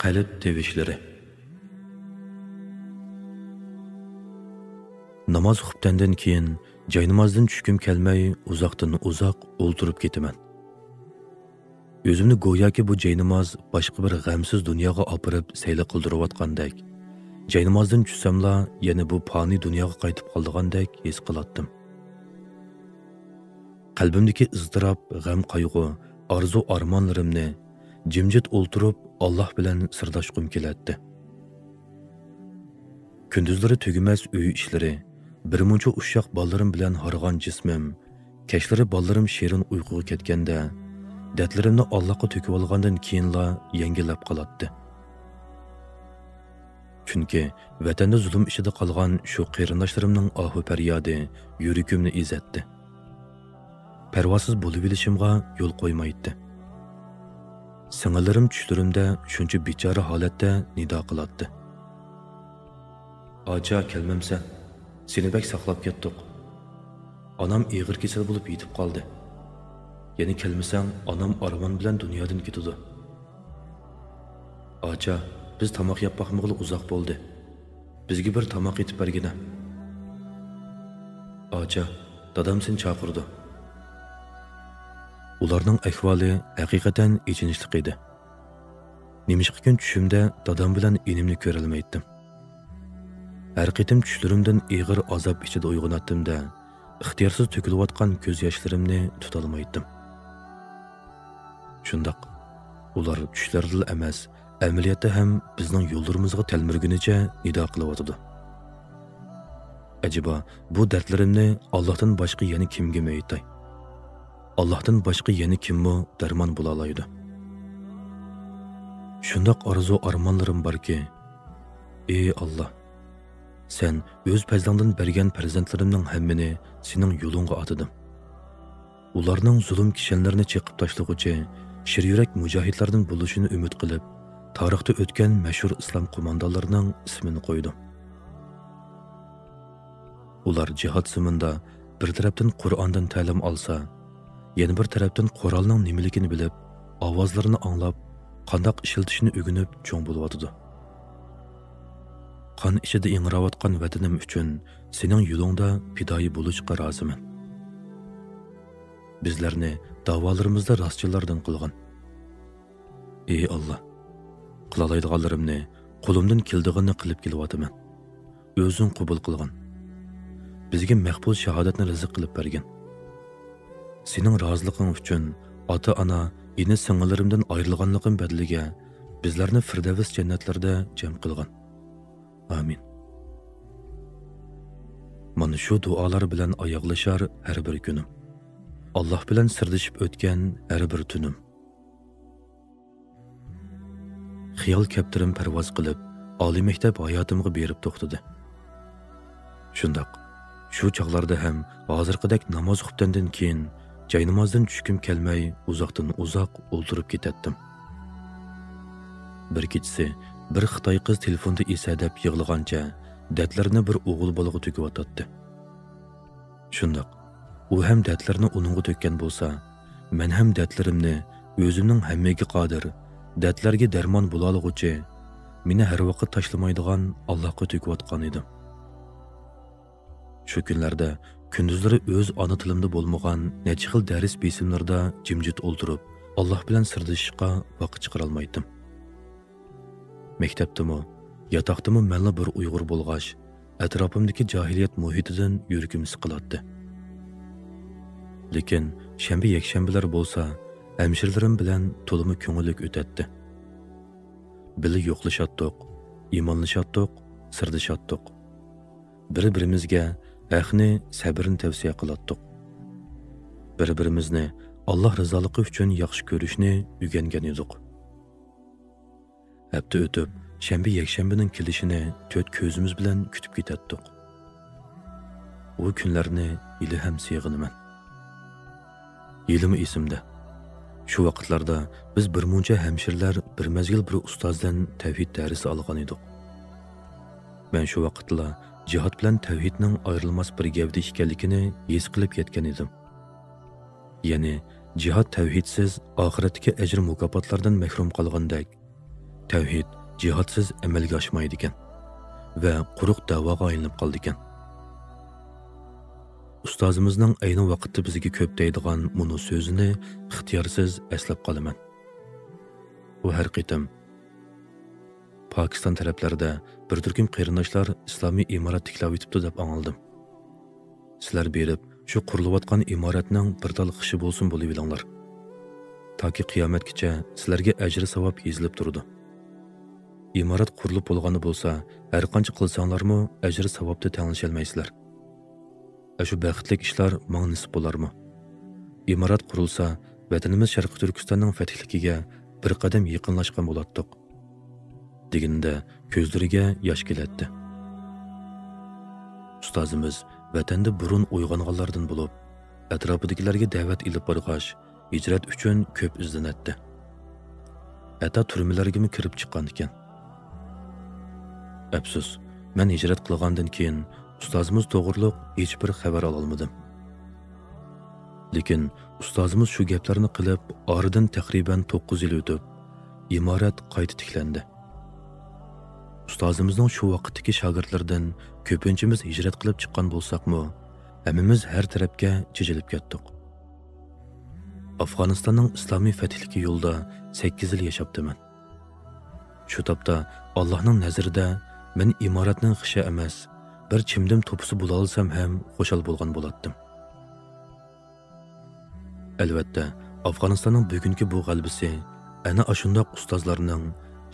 Qalb tevişleri. Namoz xubtandan keyin joynamozdan tushkim kelmay uzoqdan uzoq o'ltirib ketaman. O'zimni go'yoki bu joynamoz boshqa bir g'amsiz dunyoga opirib sayli qildirayotgandek, joynamozdan tushsamla yana bu fani dunyoga qaytib qoldigandek his qilatdim. Qalbimdagi iztirob, g'am, qayg'u, orzu armonlarimni jimjit o'ltirib Alloh bilan sirdoshqim kelatdi. Kunduzlari tugumas uy ishlari, birmuncha ushoq bolarim bilan harg'on jismim, kechlari bolarim shirin uyquga ketganda, dardlarimni Allohga to'kib olgandan keyinla yengillab qolatdi. Chunki vatanda zulm ichida qolgan shu qarindoshlarimning ohu faryodi yuragimni ezatdi. Parvosiz bo'lib olishimga yo'l qo'ymaydi. Singillarim tushlarimda shuncha bechora holatda nido qilatdi. Acha kelmamsan, seni bek saqlab ketdik. Onam ig'ir kasal bo'lib yetib qoldi. Yana kelmasang, onam armon bilan dunyodan ketadi. Acha, biz tomoq yeb baxmag'ili uzoq bo'ldi. Bizga bir tomoq etib bergina. Acha, dadam seni chaqirdi. Ularning ahvoli haqiqatan ichinishli edi. Nemishqa kun tushimda dadam bilan enimni ko'ra olmaydim. Har qitim tushlarimdan ig'ir azob ichida uyg'onatdim-da, ixtiyorsiz to'kilayotgan ko'z yoshlarimni tuta olmaydim. Shundoq, ular tushlarida emas, amaliyotda ham bizning yo'llarimizga telmirgunicha nido qilyotdi. Ajiba, bu dardlarimni Allohdan boshqa yana kimga aytay? Allohdan boshqa yana kimmo darmon bo'la oladi? Shundoq orzu armonlarim borki, ey Alloh, sen o'z farzandingdan bergan farzandlarimning hammini sening yo'lingga otidim. Ularning zulm kishanlarini cheqib tashlag'uchi shir yurak mujohidlardan bo'lishini umid qilib, tarixda o'tgan mashhur islom qo'mondonlarining ismini qo'ydim. Ular jihad siminda bir tarafdan Qur'ondan ta'lim olsa, yana bir tarafdan Qur'onning nimaligini bilib, ovozlarini anglab, qandoq ishiltishni o'rganib cho'ng bo'lyotdi. Qon ichida ingirayotgan vatanim uchun sening yo'lingda fidoyi bo'lishga roziman. Bizlarni davolarimizda rostchilardan qilgan. Ey Alloh, qilalaydiganlarimni qo'limdan keldig'ini qilib kelyapman. O'zing qabul qilgan. Bizga maqbul shahodatni rizq qilib bergin. Sening roziliqing uchun ota-ona, ini singillarimdan ayrilganligim badliga bizlarni Firdavs jannatlarida jam qilgan. Amin. Mana shu duolar bilan oyoqlashar har bir kunim. Alloh bilan sirdishib o'tgan har bir tunim. Xiyol kaptirim parvoz qilib, oliy maktab hayotimga berib to'xtadi. Shundoq, shu chog'larda ham hozirgidek namoz xubtandan keyin joynamozdan tushkim kelmay uzoqdan uzoq o'ltirib ketatdim. Bir kechasi bir Xitoy qiz telefonda esadab yig'lagancha dardlarini bir o'g'il bolaga to'kiyotdi. Shundoq, u ham dardlarini uningga to'kkan bo'lsa, men ham dardlarimni o'zimning hammaga qodir, dardlarga darmon bo'la olg'uchi, meni har vaqt tashlamaydigan Allohga to'kiyotgan edim. Shu kunlarda kunduzlari o'z ona tilimda bo'lmagan necha xil dars besimlarda jimjit o'ltirib, Alloh bilan sirdashishga vaqt chiqara olmaydim. Maktabdimi, yotoqdimi menla bir Uyg'ur bo'lg'ash, atrofimdagi jahiliyat muhitidan yuragim siqilatdi. Lekin shanba yakshanbalar bo'lsa, hamshirlarim bilan to'limi ko'ngillik o'tadi. Birga yo'qlashatdik, iymonlashatdik, sirdashatdik. Bir-birimizga haqni, sabrni tavsiya qilatdik. Bir-birimizni Alloh rizoligi uchun yaxshi ko'rishni o'rgangan edik. Hafta o'tib, shanba yakshanbaning kelishini to'rt ko'zimiz bilan kutib ketatdik. U kunlarni ila ham sevg'inaman. Yilimi esimda. Shu vaqtlarda biz bir muncha hamshirlar bir mazgil bir ustozdan tavhid darsi olgan edik. Men shu vaqtda jihad bilan tavhidning ayrilmas bir gavda ekanligini his qilib yetgan edim. Ya'ni jihad tavhidsiz oxiratdagi ajr mukofotlardan mahrum qolgandek, Tavhid jihodsiz amalga oshmaydi ekan va quruq da'voga aylanib qoldi ekan. Ustozimizning ayni vaqtda bizga ko'p deydigan munu so'zini ixtiyorsiz eslab qolaman. U har qitim Pokiston taraflarida bir turkum qarindoshlar islomiy imorat tiklab yetibdi deb angldim. Sizlar berib, shu qurilayotgan imoratning bir tal xishi bo'lsin bo'lib bilinglar. Toki qiyomatgacha sizlarga ajri savob yezilib turdi. Imorat qurilib bo'lgani bo'lsa, har qancha qilsanglarmi ajri savobda tenglasholmaysizlar. Shu baxtli ishlar menga nisib bo'larmi? Imorat qurilsa, vatanimiz Sharqiy Turkistonning fathligiga bir qadam yaqinlashgan bo'lardik. Deganida ko'zlariga yosh keladi. Ustozimiz vatanda burun uyg'onganlardan bo'lib, atrofidagilarga da'vat ilib borg'ach, hijrat uchun ko'p izlanatdi. Hatto turmalarga kirib chiqqan ekan. Afsus, men hijrat qilgandan keyin ustozimiz to'g'riliq hech bir xabar ololmadim. Lekin ustozimiz shu gaplarni qilib, oradan taqriban 9 yil o'tib, imorat qayta tiklandi. Ustozimizning shu vaqtdagi shogirdlaridan ko'pinchimiz hijrat qilib chiqqan bo'lsaqmi, hammamiz har tarafga chechilib ketdik. Afg'onistonning islomiy fathligi yo'lda 8 yil yashaptiman. Shu topda Allohning nazarida men imoratning xishi emas, bir chimdim to'pisi bo'la olsam ham xo'shal bo'lgan bo'lardim. Albatta, Afg'onistonning bugungi bu g'alabasi ana ashundoq ustozlarning,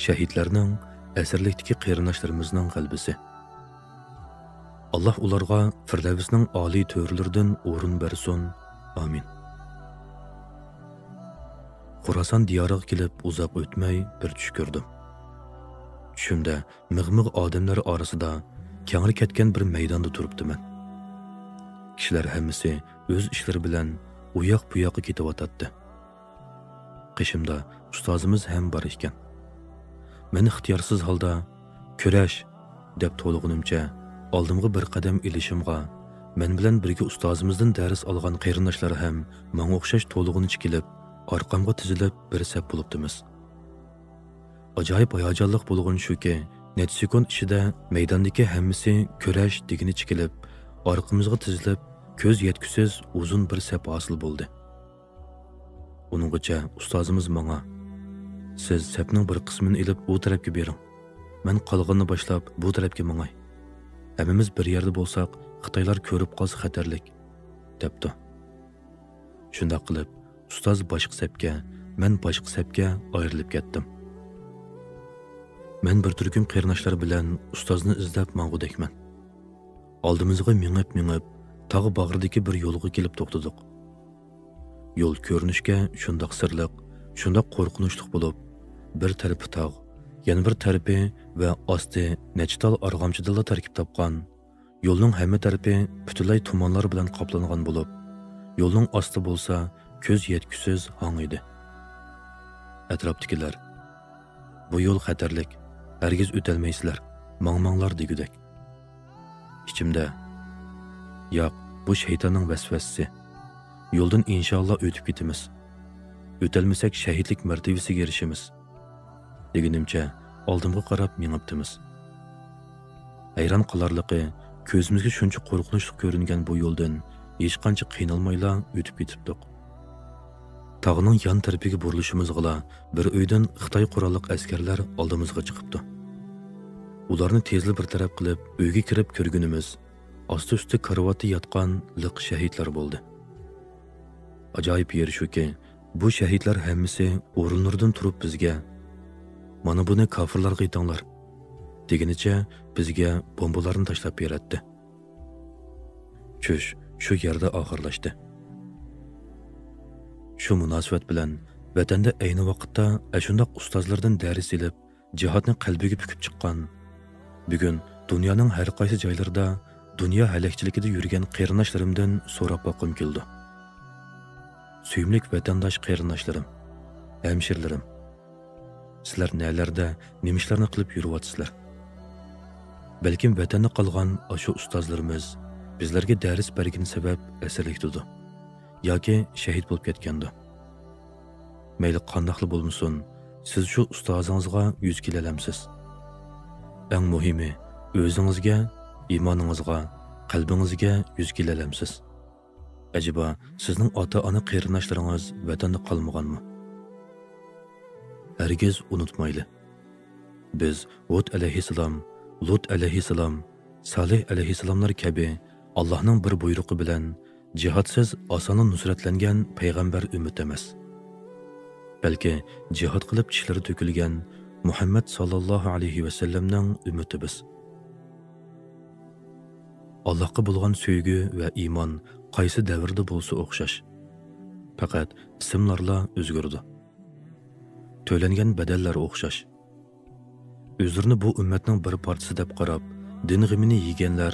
shahidlarning, asrlikdagi qarindoshlarimizning g'alabasi. Alloh ularga Firdavsning oliy to'rlaridan o'rin bersin. Amin. Xorason diyoriga kelib uzoq o'tmay bir tush ko'rdim. Tushimda mig'mig' odamlar orasida kengri ketgan bir maydonda turibdiman. Kishilar hammasi o'z ishlari bilan u yoq bu yoqqa ketayotdi. Qishimda ustozimiz ham bor ekan. Men ixtiyorsiz holda "Kurash" deb to'lg'unimcha oldimga bir qadam ilishimga, men bilan birga ustozimizdan dars olgan qarindoshlar ham menga o'xshash to'lg'unichi kelib, orqamga tizilib bir saf bo'libdimiz. Ajoyib hayajonliq bo'lgan shuki, necha sekund ichida maydondagi hammasi "Kurash" deginicha kelib, orqamizga tizilib, ko'z yetkusiz uzun bir saf hosil bo'ldi. Uninggacha ustozimiz menga "Siz sapning bir qismini ilib u tarafga bering. Men qolganini boshlab bu tarafga mengay. Hammamiz bir yerda bo'lsak, Xitoylar ko'rib qolsa xatarlik" debdi. Shunda qilib, ustoz boshqa sapga, men boshqa sapga ayrilib ketdim. Men bir turkum qarindoshlar bilan ustozni izlab mang'udekman. Oldimizga mingib, tog'i bag'ridagi bir yo'lga kelib to'xtadik. Yo'l ko'rinishga shundoq sirliq, shundoq qo'rqinchli bo'lib, bir tarafi tog', yana bir tarafi va osti nechital arg'amchidan tarkib topgan, yo'lning hamma tarafi butunlay tumanlar bilan qoplangan bo'lib, yo'lning osti bo'lsa ko'z yetkusiz hang edi. Atrofdagilar "Bu yo'l xatarlik, hargiz o'tolmaysizlar, mangmanglar" degudak. Ichimda "Yo'q, bu shaytonning vasvasasi. Yo'ldan inshaalloh o'tib ketamiz. O'tolmasak shahidlik martabasiga erishamiz" deganimcha oldimga qarab mengibdimiz. Hayron qolarliqi, ko'zimizga shuncha qo'rqinchli ko'ringan bu yo'ldan hech qancha qiynalmayla o'tib ketibdik. Tog'ning yon tarafiga burilishimizga bir uydan Xitoy qurolli askarlar oldimizga chiqibdi. Ularni tezli bir taraf qilib uyga kirib ko'rgunimiz, osti-usti karavotda yotgan liq shahidlar bo'ldi. Ajoyib yeri shuki, bu shahidlar hammasi o'rinlaridan turib bizga "Mana buni kofirlarga aytinglar" deganicha bizga bombalarni tashlab beradi. Tush shu yerda oxirlashdi. Shu munosabat bilan vatanda ayni vaqtda ashundoq ustozlardan dars ilib, jihodni qalbiga pukib chiqqan, bugun dunyoning har qaysi joylarida dunyo halakchiligida yurgan qarindoshlarimdan so'rab boqim keldi. Suyimlik vatandosh qarindoshlarim, hamshirlarim, sizlar nelarda, nima ishlarni qilib yuryapsizlar? Balkim vatanda qolgan o'sha ustozlarimiz bizlarga dars bergan sabab asirlikdi yoki shahid bo'lib ketgandi. Mayli qandoqli bo'lmasin, siz shu ustozingizga yuz kelalamsiz. Eng muhimi, o'zingizga, iymoningizga, qalbingizga yuz kelalamsiz. Acaba sizning ota-ona qarindoshlaringiz vatanda qolmaganmi? Hargiz unutmayli. Biz Hud alayhissalom, Lut alayhissalom, Salih alayhissalomlar kabi Allohning bir buyrug'i bilan jihodsiz osonon nusratlangan payg'ambar ummat emas. Balki jihod qilib tishlari to'kilgan Muhammad sallallohu alayhi va sallamning ummatibiz. Allohga bo'lgan sevgi va iymon qaysi davrda bo'lsa o'xshash. Faqat ismlarla o'zgardi. To'langan badallar o'xshash. O'zlarini bu ummatning bir parchasi deb qarab, din g'imini yeganlar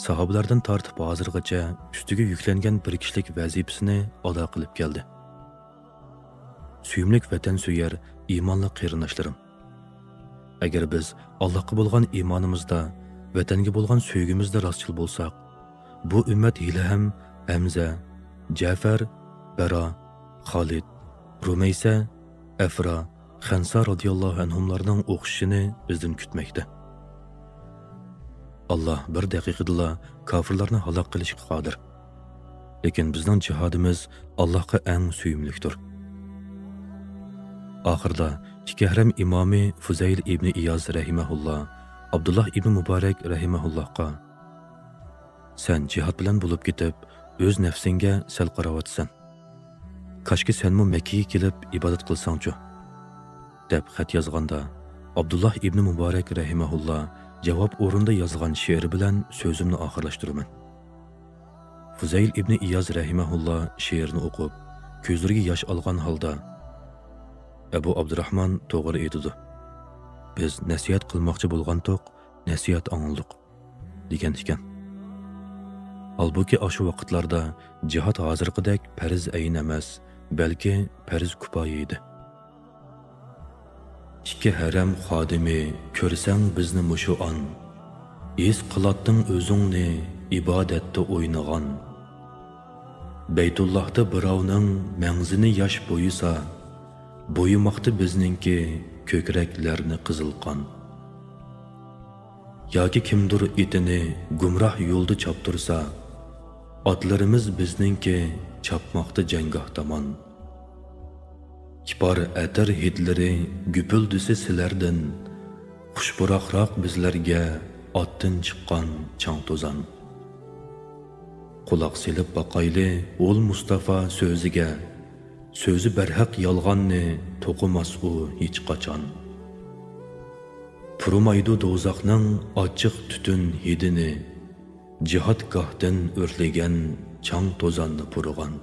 sahobalardan tortib hozirgacha ustiga yuklangan bir kishilik vazifasini ado qilib keldi. Suyumlik vatan suyar, iymonli qarindoshlarim. Agar biz Allohga bo'lgan iymonimizda, vatanga bo'lgan sevgimizda rostchil bo'lsak, bu ummat hali ham Hamza, Ja'far, Bara, Xolid, Rumaysa, Afra, Xansa radhiyallohu anhumlarning o'qishini bizdan kutmoqda. Allah bir daqiqada kofirlarni halok qilishga qodir. Lekin bizning jihodimiz Allohga eng suyumlikdir. Oxirda ikki haram imomi Fuzayl ibn Iyoz rahimahulloh, Abdullah ibn Muborak rahimahullohga: "Sen jihod bilan bo'lib ketib, o'z nafsingga sal qaravatsan. Qashki senmi Makkaga kelib ibodat qilsangchu?" deb xat yozganda, Abdullah ibn Muborak rahimahulloh javob o'rinda yozgan she'ri bilan so'zimni oxirlashtiraman. Fuzayl ibn Iyoz rahimahulloh she'rni o'qib, ko'zlariga yosh olgan holda: "Abu Abdurrahmon to'g'ri aytdi. Biz nasihat qilmoqchi bo'lgandik, nasihat angldik" degan ekan. Halbuki o'sha vaqtlarda jihad hozirgidek farz ayin emas, balki farz kifoya edi. Ikki haram xodimi ko'rsang bizni mushu on, es qilatding o'zingni ibodatda o'ynagan. Baytullohda birovning mangzini yosh bo'yisa, bo'yimoqda bizningki ko'kraklarni qizil qon. Yoki kimdir itini gumroh yo'lda choptirsa, otlarimiz bizningki chopmoqda jangoh tomon. Kipar atir hidlari gupildisi sizlardan, xushburoqroq bizlarga otdan chiqqan chang to'zon. Quloq silib boqayli o'l Mustafa so'ziga, so'zi barhaq yolg'onni to'qimas u hech qachon. Purumaydu do'zaxning ochiq tutun hidini, jihodgohdan o'rlagan chang to'zonni purg'on.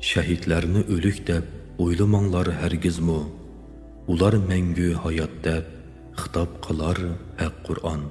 Shahidlarni o'lik deb o'ylamanglar hargizmi, ular mangu hayot deb xitob qilar haq Qur'on.